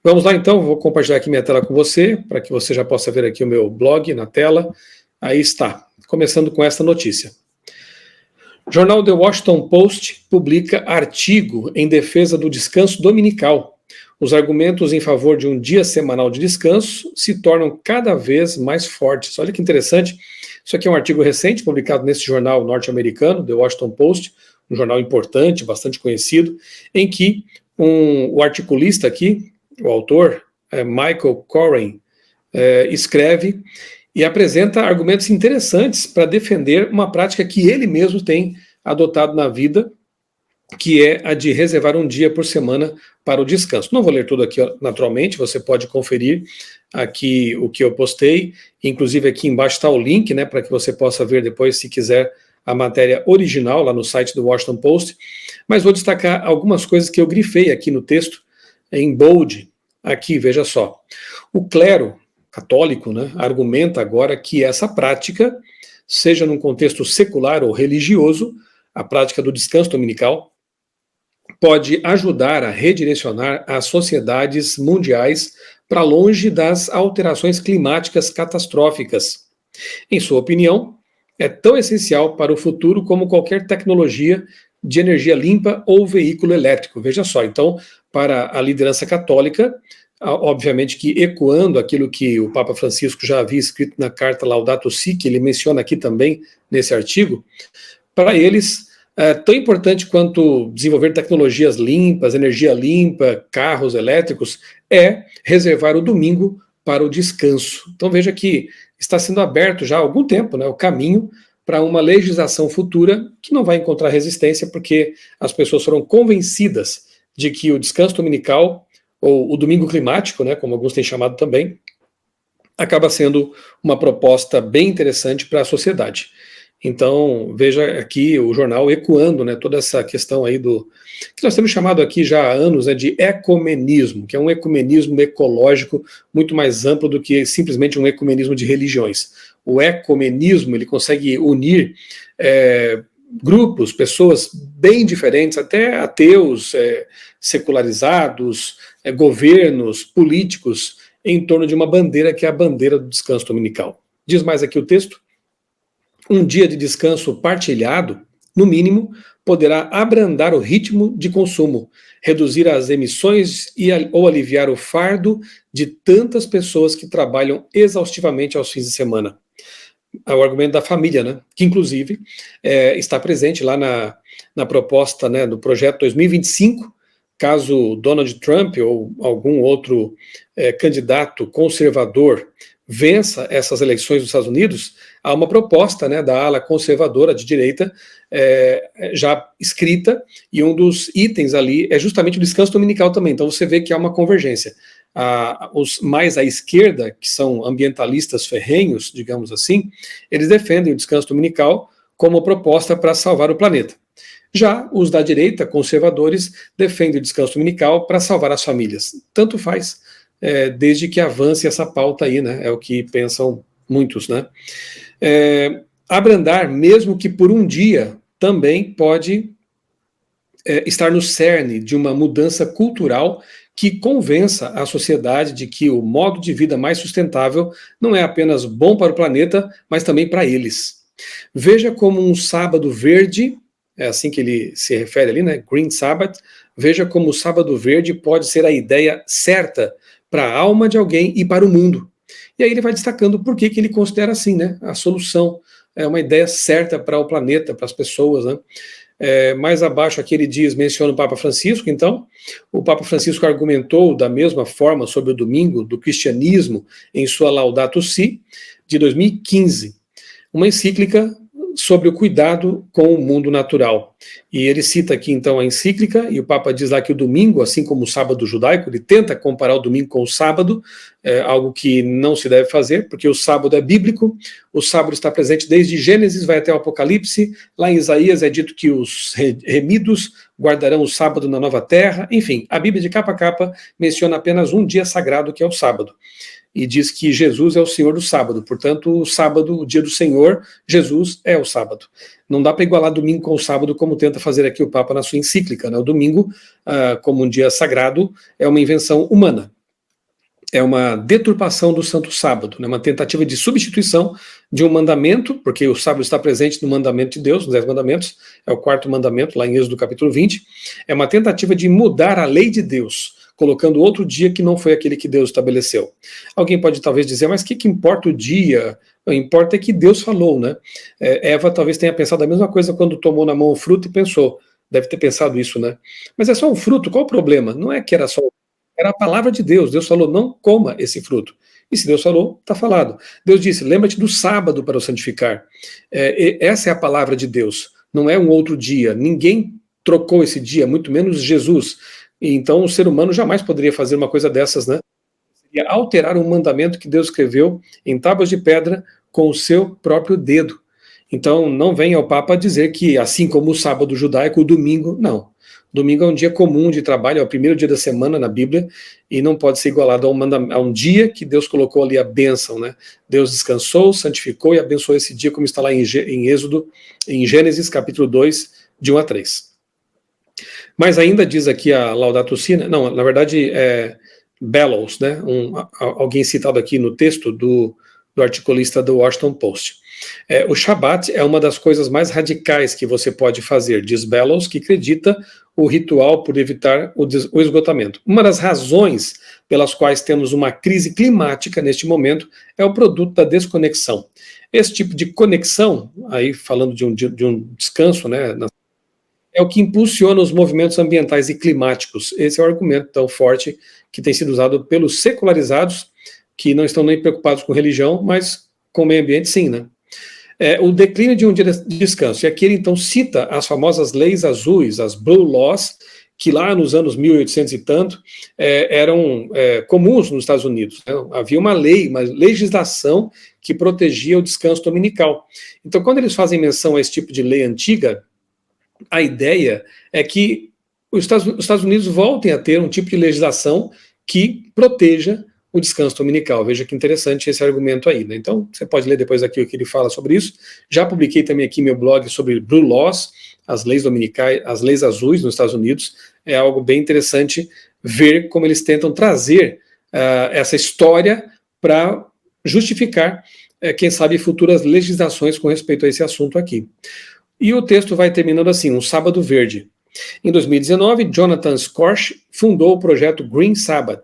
Vamos lá então, vou compartilhar aqui minha tela com você, para que você já possa ver aqui o meu blog na tela. Aí está, começando com esta notícia. O jornal The Washington Post publica artigo em defesa do descanso dominical. Os argumentos em favor de um dia semanal de descanso se tornam cada vez mais fortes. Olha que interessante, isso aqui é um artigo recente, publicado nesse jornal norte-americano, The Washington Post, um jornal importante, bastante conhecido, em que o articulista aqui, o autor, Michael Corrin, escreve e apresenta argumentos interessantes para defender uma prática que ele mesmo tem adotado na vida, que é a de reservar um dia por semana para o descanso. Não vou ler tudo aqui naturalmente, você pode conferir aqui o que eu postei, inclusive aqui embaixo está o link, né, para que você possa ver depois, se quiser, a matéria original lá no site do Washington Post, mas vou destacar algumas coisas que eu grifei aqui no texto, em bold, aqui, veja só. O clero católico, né, argumenta agora que essa prática, seja num contexto secular ou religioso, a prática do descanso dominical, pode ajudar a redirecionar as sociedades mundiais para longe das alterações climáticas catastróficas. Em sua opinião, é tão essencial para o futuro como qualquer tecnologia de energia limpa ou veículo elétrico. Veja só, então, para a liderança católica, obviamente que ecoando aquilo que o Papa Francisco já havia escrito na carta Laudato Si, que ele menciona aqui também nesse artigo, para eles é tão importante quanto desenvolver tecnologias limpas, energia limpa, carros elétricos, é reservar o domingo para o descanso. Então veja que está sendo aberto já há algum tempo, né, o caminho para uma legislação futura que não vai encontrar resistência, porque as pessoas foram convencidas de que o descanso dominical, ou o domingo climático, né, como alguns têm chamado também, acaba sendo uma proposta bem interessante para a sociedade. Então, veja aqui o jornal ecoando, né, toda essa questão aí do que nós temos chamado aqui já há anos, né, de ecumenismo, que é um ecumenismo ecológico muito mais amplo do que simplesmente um ecumenismo de religiões. O ecumenismo, ele consegue unir grupos, pessoas bem diferentes, até ateus, secularizados, governos, políticos, em torno de uma bandeira que é a bandeira do descanso dominical. Diz mais aqui o texto. Um dia de descanso partilhado, no mínimo, poderá abrandar o ritmo de consumo, reduzir as emissões ou aliviar o fardo de tantas pessoas que trabalham exaustivamente aos fins de semana. É o argumento da família, né? Que inclusive está presente lá na proposta, né, do projeto 2025, caso Donald Trump ou algum outro candidato conservador vença essas eleições dos Estados Unidos, há uma proposta, né, da ala conservadora de direita já escrita, e um dos itens ali é justamente o descanso dominical também. Então você vê que há uma convergência. Os mais à esquerda, que são ambientalistas ferrenhos, digamos assim, eles defendem o descanso dominical como proposta para salvar o planeta. Já os da direita, conservadores, defendem o descanso dominical para salvar as famílias. Tanto faz, desde que avance essa pauta aí, né? É o que pensam muitos, né? Abrandar, mesmo que por um dia, também pode estar no cerne de uma mudança cultural que convença a sociedade de que o modo de vida mais sustentável não é apenas bom para o planeta, mas também para eles. Veja como um sábado verde, é assim que ele se refere ali, né? Green Sabbath. Veja como o sábado verde pode ser a ideia certa para a alma de alguém e para o mundo. E aí ele vai destacando por que ele considera assim, né? A solução é uma ideia certa para o planeta, para as pessoas, né? Mais abaixo aqui ele menciona o Papa Francisco. Então, o Papa Francisco argumentou da mesma forma sobre o domingo do cristianismo em sua Laudato Si, de 2015, uma encíclica sobre o cuidado com o mundo natural. E ele cita aqui então a encíclica, e o Papa diz lá que o domingo, assim como o sábado judaico, ele tenta comparar o domingo com o sábado, algo que não se deve fazer, porque o sábado é bíblico, o sábado está presente desde Gênesis, vai até o Apocalipse, lá em Isaías é dito que os remidos guardarão o sábado na nova terra, enfim, a Bíblia de capa a capa menciona apenas um dia sagrado, que é o sábado. E diz que Jesus é o Senhor do sábado, portanto, o sábado, o dia do Senhor, Jesus é o sábado. Não dá para igualar domingo com o sábado, como tenta fazer aqui o Papa na sua encíclica, né? O domingo, como um dia sagrado, é uma invenção humana. é uma deturpação do Santo Sábado, né? Uma tentativa de substituição de um mandamento, porque o sábado está presente no mandamento de Deus, nos 10 mandamentos, é o 4º mandamento, lá em Êxodo capítulo 20, é uma tentativa de mudar a lei de Deus, colocando outro dia que não foi aquele que Deus estabeleceu. Alguém pode talvez dizer, mas o que importa o dia? O que importa é que Deus falou, né? Eva talvez tenha pensado a mesma coisa quando tomou na mão o fruto e pensou, deve ter pensado isso, né? Mas é só um fruto, qual o problema? Não é que era só era a palavra de Deus. Deus falou, não coma esse fruto. E se Deus falou, está falado. Deus disse, lembra-te do sábado para o santificar. Essa é a palavra de Deus. Não é um outro dia. Ninguém trocou esse dia, muito menos Jesus. E então o ser humano jamais poderia fazer uma coisa dessas, né? Seria alterar um mandamento que Deus escreveu em tábuas de pedra com o seu próprio dedo. Então não venha ao Papa dizer que, assim como o sábado judaico, o domingo, não. Domingo é um dia comum de trabalho, é o primeiro dia da semana na Bíblia, e não pode ser igualado a um dia que Deus colocou ali a bênção, né? Deus descansou, santificou e abençoou esse dia, como está lá em Êxodo, em Gênesis capítulo 2, de 1 a 3. Mas ainda diz aqui a Laudato Si, né? Não, na verdade é Bellows, né? Alguém citado aqui no texto do articulista do Washington Post. O Shabat é uma das coisas mais radicais que você pode fazer, diz Bellows, que acredita o ritual por evitar o esgotamento. Uma das razões pelas quais temos uma crise climática neste momento é o produto da desconexão. Esse tipo de conexão, aí falando de um descanso, né, é o que impulsiona os movimentos ambientais e climáticos. Esse é o argumento tão forte que tem sido usado pelos secularizados, que não estão nem preocupados com religião, mas com o meio ambiente sim, né? O declínio de um dia de descanso. E aqui ele então cita as famosas leis azuis, as Blue Laws, que lá nos anos 1800 e tanto eram comuns nos Estados Unidos, né? Havia uma lei, uma legislação que protegia o descanso dominical. Então, quando eles fazem menção a esse tipo de lei antiga, a ideia é que os Estados Unidos voltem a ter um tipo de legislação que proteja o descanso dominical. Veja que interessante esse argumento aí, né? Então, você pode ler depois aqui o que ele fala sobre isso. Já publiquei também aqui meu blog sobre Blue Laws, as leis dominicais, as leis azuis nos Estados Unidos. É algo bem interessante ver como eles tentam trazer essa história para justificar, quem sabe, futuras legislações com respeito a esse assunto aqui. E o texto vai terminando assim, um sábado verde. Em 2019, Jonathan Scorch fundou o projeto Green Sabbath,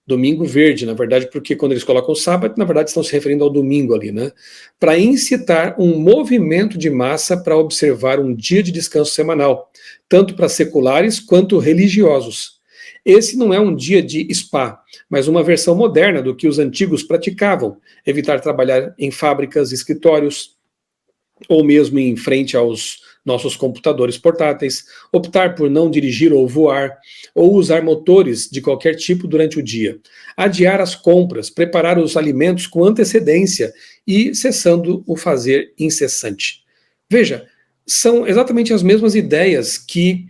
Domingo Verde, na verdade, porque quando eles colocam sábado, na verdade estão se referindo ao domingo ali, né? Para incitar um movimento de massa para observar um dia de descanso semanal, tanto para seculares quanto religiosos. Esse não é um dia de spa, mas uma versão moderna do que os antigos praticavam, evitar trabalhar em fábricas, escritórios, ou mesmo em frente aos nossos computadores portáteis, optar por não dirigir ou voar, ou usar motores de qualquer tipo durante o dia, adiar as compras, preparar os alimentos com antecedência e cessando o fazer incessante. Veja, são exatamente as mesmas ideias que,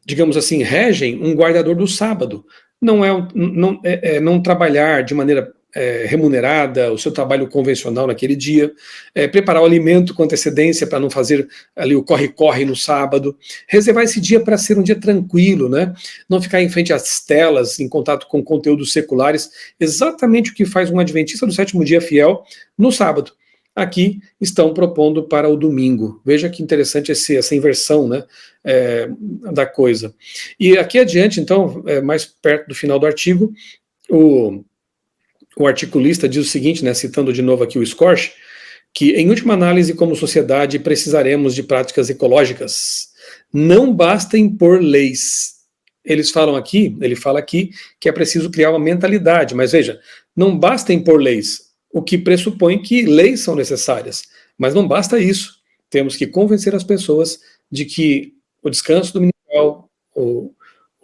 digamos assim, regem um guardador do sábado. Não trabalhar de maneira remunerada, o seu trabalho convencional naquele dia, preparar o alimento com antecedência para não fazer ali o corre-corre no sábado, reservar esse dia para ser um dia tranquilo, né? Não ficar em frente às telas, em contato com conteúdos seculares, exatamente o que faz um adventista do sétimo dia fiel no sábado. Aqui estão propondo para o domingo. Veja que interessante essa inversão, né, da coisa. E aqui adiante, então, mais perto do final do artigo, o articulista diz o seguinte, né, citando de novo aqui o Scorch, que em última análise, como sociedade, precisaremos de práticas ecológicas. Não basta impor leis. Ele fala aqui que é preciso criar uma mentalidade, mas veja, não basta impor leis, o que pressupõe que leis são necessárias, mas não basta isso. Temos que convencer as pessoas de que o descanso dominical, o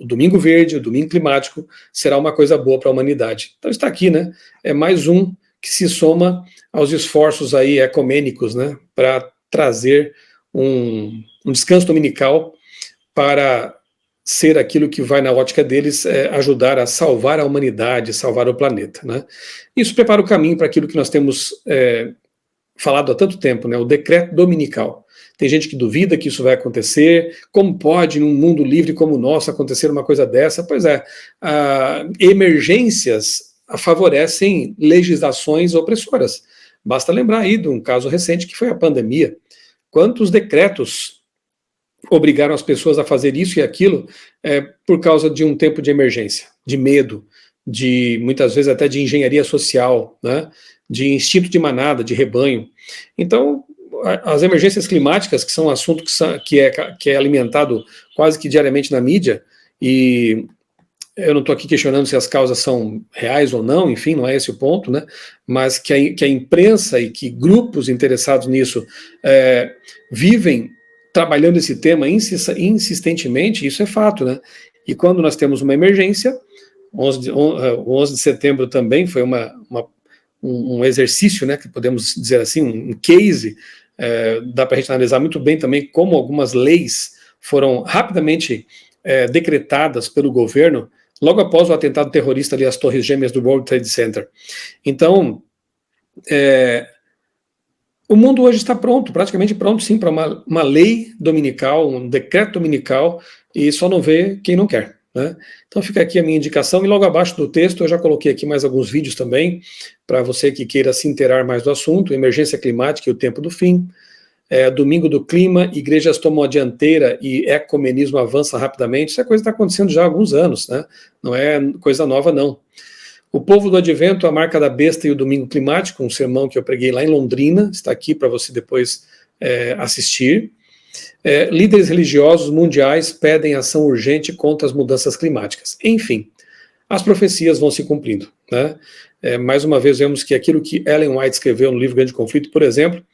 Domingo Verde, o Domingo Climático, será uma coisa boa para a humanidade. Então está aqui, né? É mais um que se soma aos esforços aí ecumênicos, né? Para trazer um descanso dominical para ser aquilo que vai, na ótica deles, ajudar a salvar a humanidade, salvar o planeta, né? Isso prepara o caminho para aquilo que nós temos falado há tanto tempo, né, o decreto dominical. Tem gente que duvida que isso vai acontecer. Como pode, num mundo livre como o nosso, acontecer uma coisa dessa? Pois é, emergências favorecem legislações opressoras. Basta lembrar aí de um caso recente que foi a pandemia. Quantos decretos obrigaram as pessoas a fazer isso e aquilo por causa de um tempo de emergência, de medo, de muitas vezes até de engenharia social, né, de instinto de manada, de rebanho. Então, as emergências climáticas, que são um assunto que é alimentado quase que diariamente na mídia, e eu não estou aqui questionando se as causas são reais ou não, enfim, não é esse o ponto, né? Mas que a imprensa e que grupos interessados nisso vivem trabalhando esse tema insistentemente, isso é fato, né? E quando nós temos uma emergência, o 11 de setembro também foi um exercício, né, que podemos dizer assim, um case, dá para a gente analisar muito bem também como algumas leis foram rapidamente decretadas pelo governo logo após o atentado terrorista ali às Torres Gêmeas do World Trade Center. Então, o mundo hoje está pronto, praticamente pronto, sim, para uma lei dominical, um decreto dominical, e só não vê quem não quer, né? Então fica aqui a minha indicação, e logo abaixo do texto eu já coloquei aqui mais alguns vídeos também, para você que queira se inteirar mais do assunto, emergência climática e o tempo do fim, domingo do clima, igrejas tomam a dianteira e ecumenismo avança rapidamente. Isso é coisa que está acontecendo já há alguns anos, né? Não é coisa nova, não. O povo do advento, a marca da besta e o domingo climático, um sermão que eu preguei lá em Londrina, está aqui para você depois assistir. Líderes religiosos mundiais pedem ação urgente contra as mudanças climáticas. Enfim, as profecias vão se cumprindo, né? Mais uma vez vemos que aquilo que Ellen White escreveu no livro Grande Conflito, por exemplo,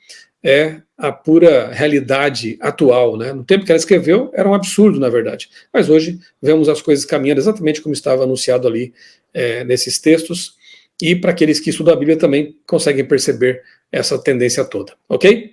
é a pura realidade atual, né? No tempo que ela escreveu, era um absurdo, na verdade. Mas hoje vemos as coisas caminhando exatamente como estava anunciado ali nesses textos, e para aqueles que estudam a Bíblia também conseguem perceber essa tendência toda, ok?